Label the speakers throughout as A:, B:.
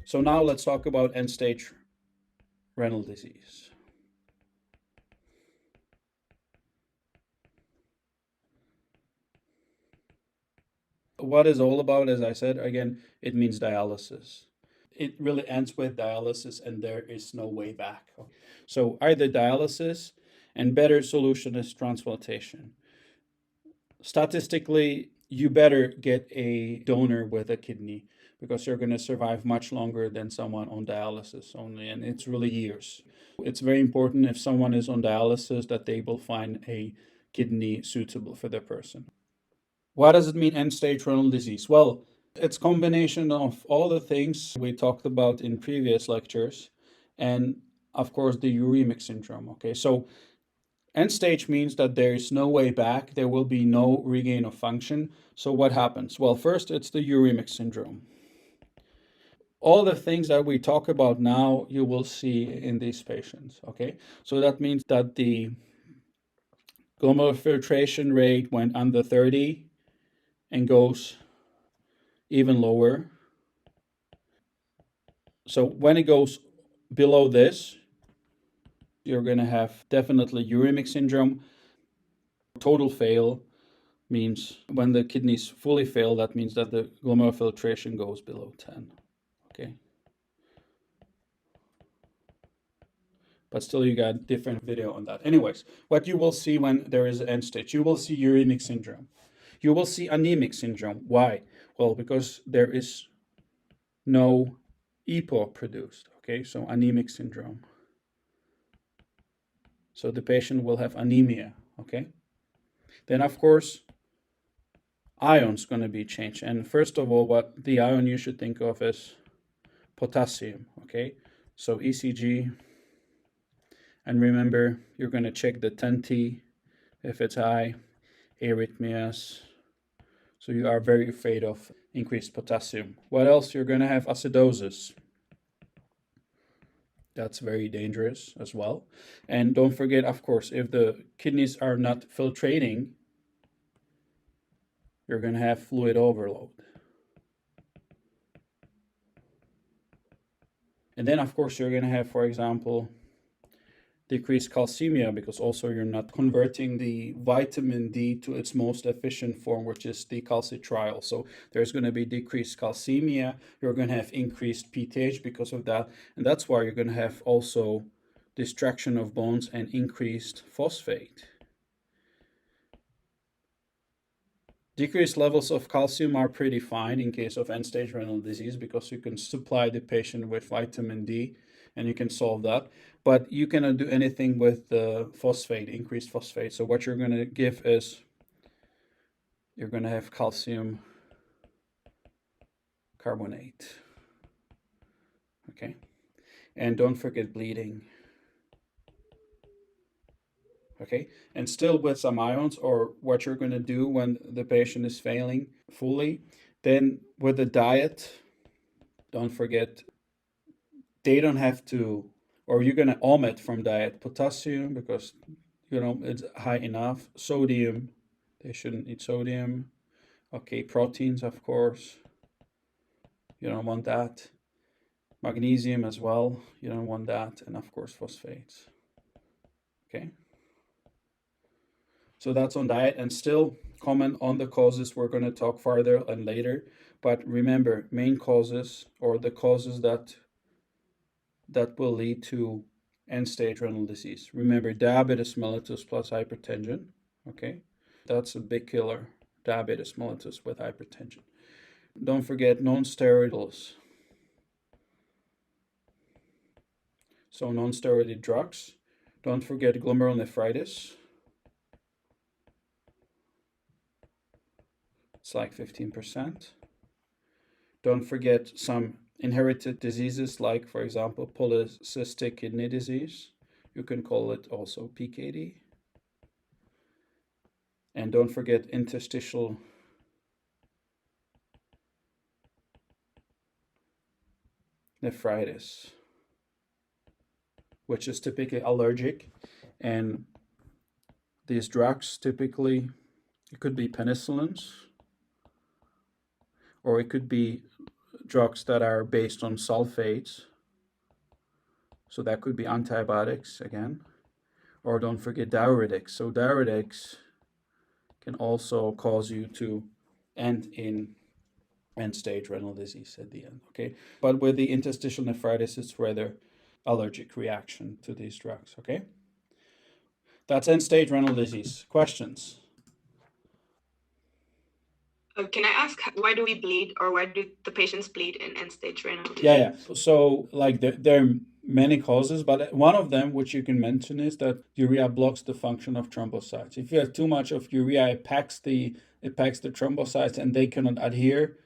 A: So now let's talk about end-stage renal disease. What is all about, as I said, again, it means dialysis. It really ends with dialysis and there is no way back. So either dialysis and better solution is transplantation. Statistically, you better get a donor with a kidney because you're going to survive much longer than someone on dialysis only, and it's really years. It's very important if someone is on dialysis that they will find a kidney suitable for their person. What does it mean, end-stage renal disease? Well, it's a combination of all the things we talked about in previous lectures, and of course the uremic syndrome. Okay, so end stage means that there is no way back, there will be no regain of function. So what happens? Well, first it's the uremic syndrome. All the things that we talk about now, you will see in these patients. Okay, so that means that the glomerular filtration rate went under 30 and goes even lower. So when it goes below this, you're going to have definitely uremic syndrome. Total fail means when the kidneys fully fail, that means that the glomerular filtration goes below 10. Okay. But still, you got different video on that. Anyways, what you will see when there is end stage, you will see uremic syndrome. You will see anemic syndrome. Why? Well, because there is no EPO produced. Okay, so anemic syndrome. So the patient will have anemia. Okay. Then, of course, ion's going to be changed. And first of all, what the ion you should think of is potassium. Okay, so ECG. And remember, you're going to check the 10T if it's high, arrhythmias. So you are very afraid of increased potassium. What else? You're going to have acidosis. That's very dangerous as well. And don't forget, of course, if the kidneys are not filtrating, you're going to have fluid overload. And then, of course, you're going to have, for example, decreased calcemia, because also you're not converting the vitamin D to its most efficient form, which is decalcitriol. So there's going to be decreased calcemia. You're going to have increased PTH because of that. And that's why you're going to have also distraction of bones and increased phosphate. Decreased levels of calcium are pretty fine in case of end-stage renal disease because you can supply the patient with vitamin D and you can solve that. But you cannot do anything with the phosphate, increased phosphate. So what you're going to give is you're going to have calcium carbonate. Okay. And don't forget bleeding. Okay, and still with some ions, or what you're going to do when the patient is failing fully, then with the diet, don't forget, they don't have to, or you're going to omit from diet potassium because, it's high enough. Sodium, they shouldn't eat sodium. Okay, proteins, of course, you don't want that. Magnesium as well, you don't want that. And of course, phosphates. Okay. So that's on diet, and still comment on the causes. We're going to talk farther and later. But remember, main causes, or the causes that will lead to end-stage renal disease. Remember, diabetes mellitus plus hypertension. Okay, that's a big killer. Diabetes mellitus with hypertension. Don't forget non-steroidals. So non-steroidal drugs. Don't forget glomerulonephritis. It's like 15%. Don't forget some inherited diseases like, for example, polycystic kidney disease. You can call it also PKD. And don't forget interstitial nephritis, which is typically allergic. And these drugs typically, it could be penicillins, or it could be drugs that are based on sulfates. So that could be antibiotics again. Or don't forget diuretics. So diuretics can also cause you to end in end-stage renal disease at the end, okay? But with the interstitial nephritis, it's rather allergic reaction to these drugs, okay? That's end-stage renal disease. Questions?
B: Can I ask, why do we bleed, or why do the patients bleed in end-stage renal disease?
A: Yeah. So like there are many causes, but one of them, which you can mention, is that urea blocks the function of thrombocytes. If you have too much of urea, it packs the thrombocytes, and they cannot adhere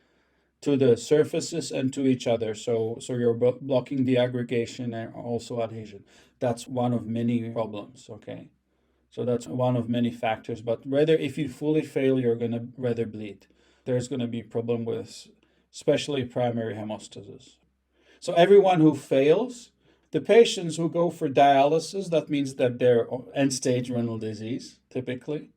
A: to the surfaces and to each other. So you're blocking the aggregation and also adhesion. That's one of many problems, okay? So that's one of many factors. But rather, if you fully fail, you're going to rather bleed. There's going to be problem with especially primary hemostasis. So everyone who fails, the patients who go for dialysis, that means that they're end-stage renal disease, typically.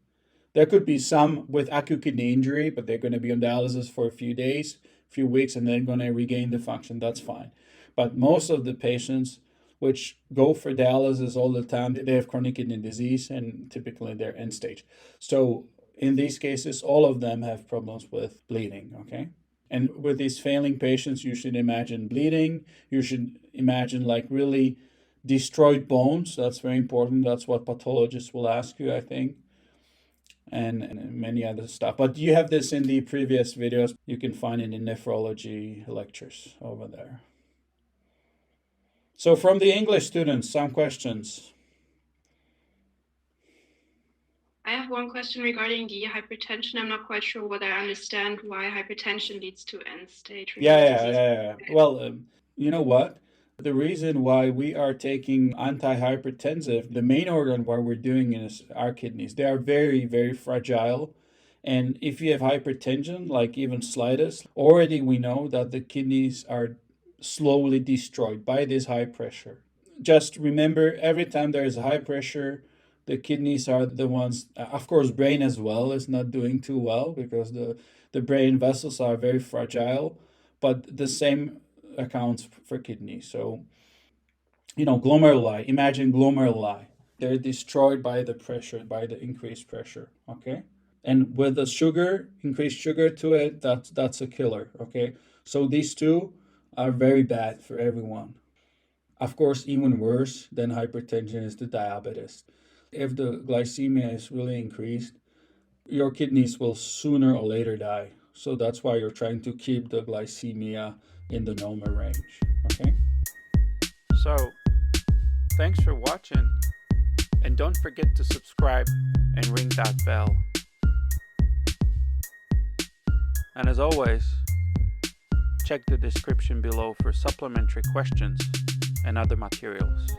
A: There could be some with acute kidney injury, but they're going to be on dialysis for a few days, few weeks, and then going to regain the function. That's fine. But most of the patients which go for dialysis all the time, they have chronic kidney disease, and typically they're end stage. So in these cases, all of them have problems with bleeding, okay? And with these failing patients, you should imagine bleeding. You should imagine like really destroyed bones. That's very important. That's what pathologists will ask you, I think. And many other stuff. But you have this in the previous videos. You can find it in nephrology lectures over there. So from the English students, some questions.
B: I have one question regarding the hypertension. I'm not quite sure whether I understand why hypertension leads to end-stage renal disease.
A: Yeah. Well, you know what? The reason why we are taking antihypertensive, the main organ why we're doing it is our kidneys. They are very, very fragile. And if you have hypertension, like even slightest, already we know that the kidneys are slowly destroyed by this high pressure. Just remember, every time there is high pressure, the kidneys are the ones, of course, brain as well is not doing too well because the brain vessels are very fragile, but the same accounts for kidneys. So, glomeruli, imagine glomeruli. They're destroyed by the pressure, by the increased pressure, okay? And with the sugar, increased sugar to it, that's a killer, okay? So these two are very bad for everyone. Of course, even worse than hypertension is the diabetes. If the glycemia is really increased, your kidneys will sooner or later die. So that's why you're trying to keep the glycemia in the normal range, okay? So, thanks for watching, and don't forget to subscribe and ring that bell. And as always, check the description below for supplementary questions and other materials.